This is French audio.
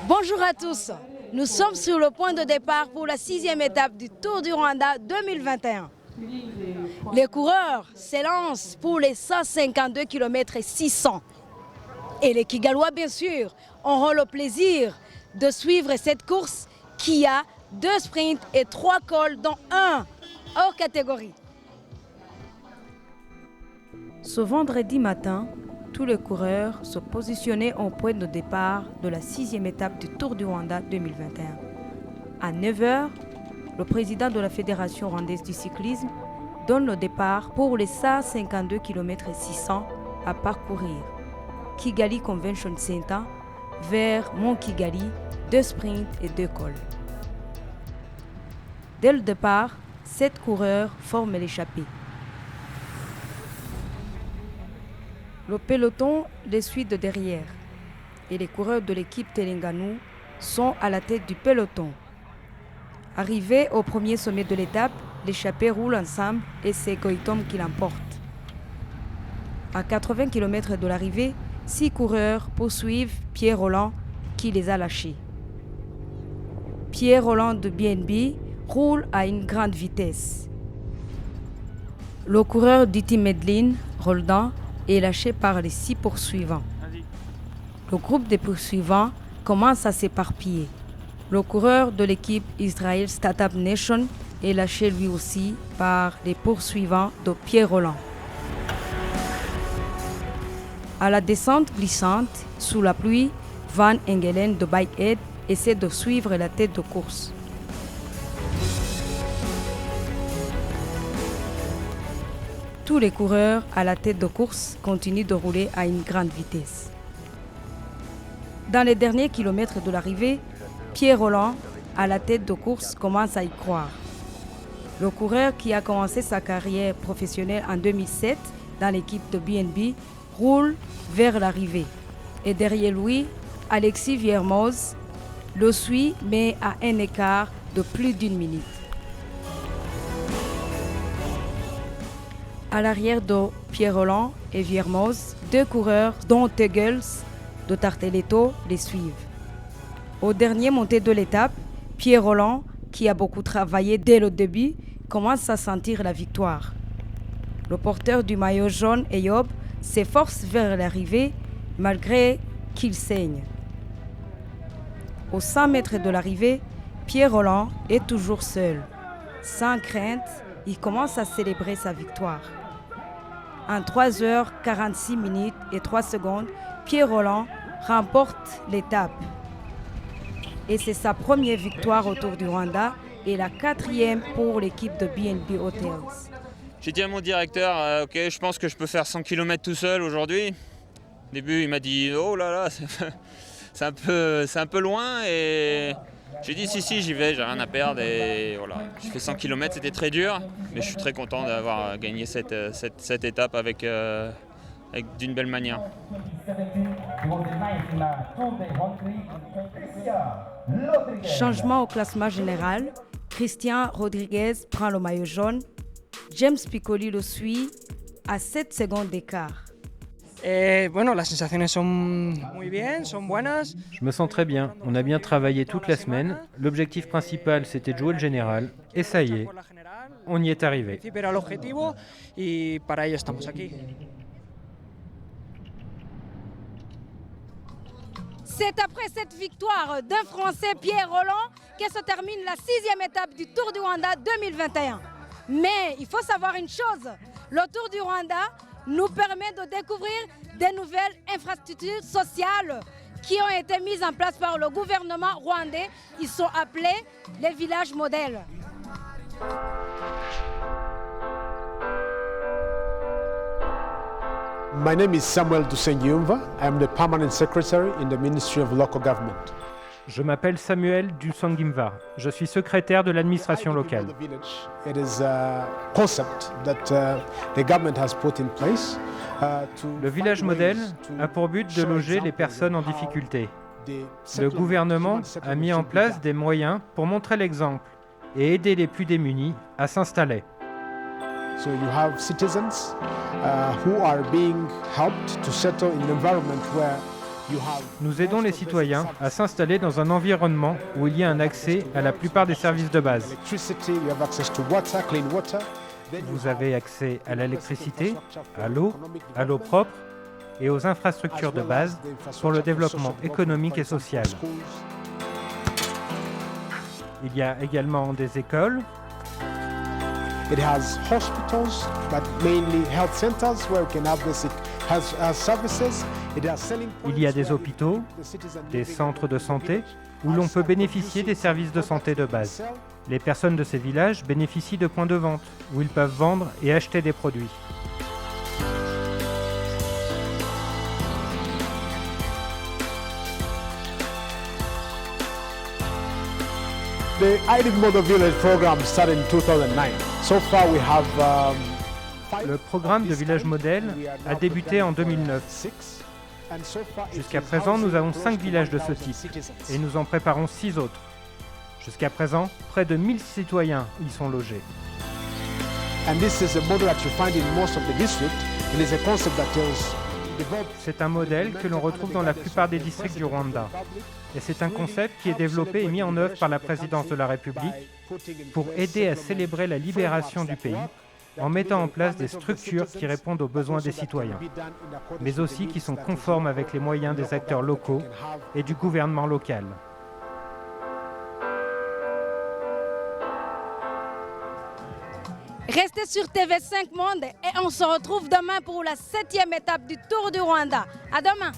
Bonjour à tous, nous sommes sur le point de départ pour la 6e étape du Tour du Rwanda 2021. Les coureurs s'élancent pour les 152 km et 600. Et les Kigalois, bien sûr, auront le plaisir de suivre cette course qui a 2 sprints et 3 cols, dont un hors catégorie. Ce vendredi matin, tous les coureurs se positionnaient au point de départ de la 6e étape du Tour du Rwanda 2021. À 9h, le président de la Fédération rwandaise du cyclisme donne le départ pour les 152 km et 600 à parcourir. Kigali Convention Center vers Mont Kigali, 2 sprints et 2 cols. Dès le départ, 7 coureurs forment l'échappée. Le peloton les suit de derrière et les coureurs de l'équipe Telenganu sont à la tête du peloton. Arrivés au premier sommet de l'étape, l'échappée roule ensemble et c'est Goitom qui l'emporte. À 80 km de l'arrivée, 6 coureurs poursuivent Pierre Rolland qui les a lâchés. Pierre Rolland de BNB roule à une grande vitesse. Le coureur du team Medlin, Roldan, est lâché par les 6 poursuivants. Le groupe des poursuivants commence à s'éparpiller. Le coureur de l'équipe Israel Startup Nation est lâché lui aussi par les poursuivants de Pierre Rolland. À la descente glissante, sous la pluie, Van Engelen de Bikehead essaie de suivre la tête de course. Tous les coureurs à la tête de course continuent de rouler à une grande vitesse. Dans les derniers kilomètres de l'arrivée, Pierre Rolland, à la tête de course, commence à y croire. Le coureur qui a commencé sa carrière professionnelle en 2007 dans l'équipe de BNB roule vers l'arrivée. Et derrière lui, Alexis Viermoz le suit, mais à un écart de plus d'1 minute. À l'arrière de Pierre Rolland et Viermoz, 2 coureurs, dont Teugels de Tarteletto, les suivent. Au dernier montée de l'étape, Pierre Rolland, qui a beaucoup travaillé dès le début, commence à sentir la victoire. Le porteur du maillot jaune, Eyob, s'efforce vers l'arrivée malgré qu'il saigne. Aux 100 mètres de l'arrivée, Pierre Rolland est toujours seul. Sans crainte, il commence à célébrer sa victoire. En 3h46 minutes et 3 secondes, Pierre Rolland remporte l'étape. Et c'est sa première victoire au Tour du Rwanda et la 4e pour l'équipe de BNB Hotels. J'ai dit à mon directeur, ok, je pense que je peux faire 100 km tout seul aujourd'hui. Au début, il m'a dit, oh là là, c'est un peu loin. Et j'ai dit, si, j'y vais, j'ai rien à perdre. Et voilà, j'ai fait 100 km, c'était très dur. Mais je suis très content d'avoir gagné cette étape avec d'une belle manière. Changement au classement général, Christian Rodriguez prend le maillot jaune. James Piccoli le suit à 7 secondes d'écart. Las sensaciones son muy bien, son buenas. Je me sens très bien. On a bien travaillé toute la semaine. L'objectif principal, c'était de jouer le général. Et ça y est, on y est arrivé. Era el objetivo y para ello estamos aquí. C'est après cette victoire d'un Français, Pierre Rolland, que se termine la 6e étape du Tour du Rwanda 2021. Mais il faut savoir une chose, le Tour du Rwanda nous permet de découvrir des nouvelles infrastructures sociales qui ont été mises en place par le gouvernement rwandais. Ils sont appelés les villages modèles. My name is Samuel Dusengiyumva. I am the permanent secretary in the Ministry of Local Government. Je m'appelle Samuel Dusengimva. Je suis secrétaire de l'administration locale. It is a concept that the government has put in place. Le village modèle a pour but de loger les personnes en difficulté. Le gouvernement a mis en place des moyens pour montrer l'exemple et aider les plus démunis à s'installer. So you have citizens who are being helped to settle in an environment where Nous aidons les citoyens à s'installer dans un environnement où il y a un accès à la plupart des services de base. Vous avez accès à l'électricité, à l'eau propre et aux infrastructures de base pour le développement économique et social. Il y a également des écoles. It has hospitals, but mainly health centers where we can have basic health services. It has selling points. Il y a des hôpitaux, des centres de santé où l'on peut bénéficier des services de santé de base. Les personnes de ces villages bénéficient de points de vente où ils peuvent vendre et acheter des produits. The IDIF Model Village program started in 2009. So far we have Le programme de village modèle a débuté en 2009. Jusqu'à présent, nous avons 5 villages de ce type et nous en préparons 6 autres. Jusqu'à présent, près de 1000 citoyens y sont logés. C'est un modèle que l'on retrouve dans la plupart des districts du Rwanda. Et c'est un concept qui est développé et mis en œuvre par la présidence de la République pour aider à célébrer la libération du pays en mettant en place des structures qui répondent aux besoins des citoyens, mais aussi qui sont conformes avec les moyens des acteurs locaux et du gouvernement local. Restez sur TV5 Monde et on se retrouve demain pour la 7e étape du Tour du Rwanda. À demain!